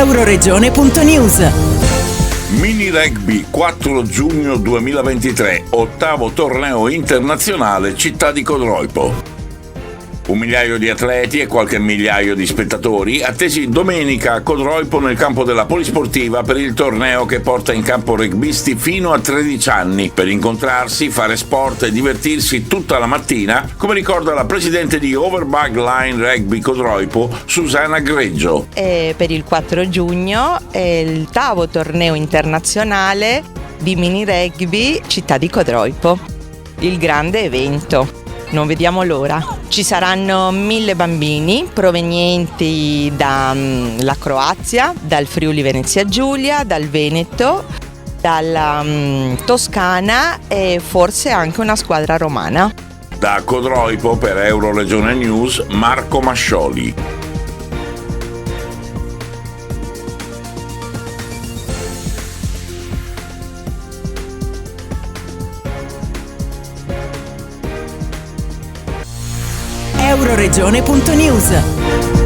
Euroregione.news. Mini Rugby 4 giugno 2023, ottavo torneo internazionale Città di Codroipo. 1 migliaio di atleti e qualche migliaio di spettatori attesi domenica a Codroipo nel campo della Polisportiva per il torneo che porta in campo rugbisti fino a 13 anni per incontrarsi, fare sport e divertirsi tutta la mattina, come ricorda la presidente di Overbag Line Rugby Codroipo, Susanna Greggio. Per il 4 giugno è il ottavo torneo internazionale di mini rugby Città di Codroipo, il grande evento. Non vediamo l'ora. Ci saranno 1000 bambini provenienti dalla Croazia, dal Friuli Venezia Giulia, dal Veneto, dalla Toscana e forse anche una squadra romana. Da Codroipo per Euroregione News, Marco Mascioli. Euroregione.news.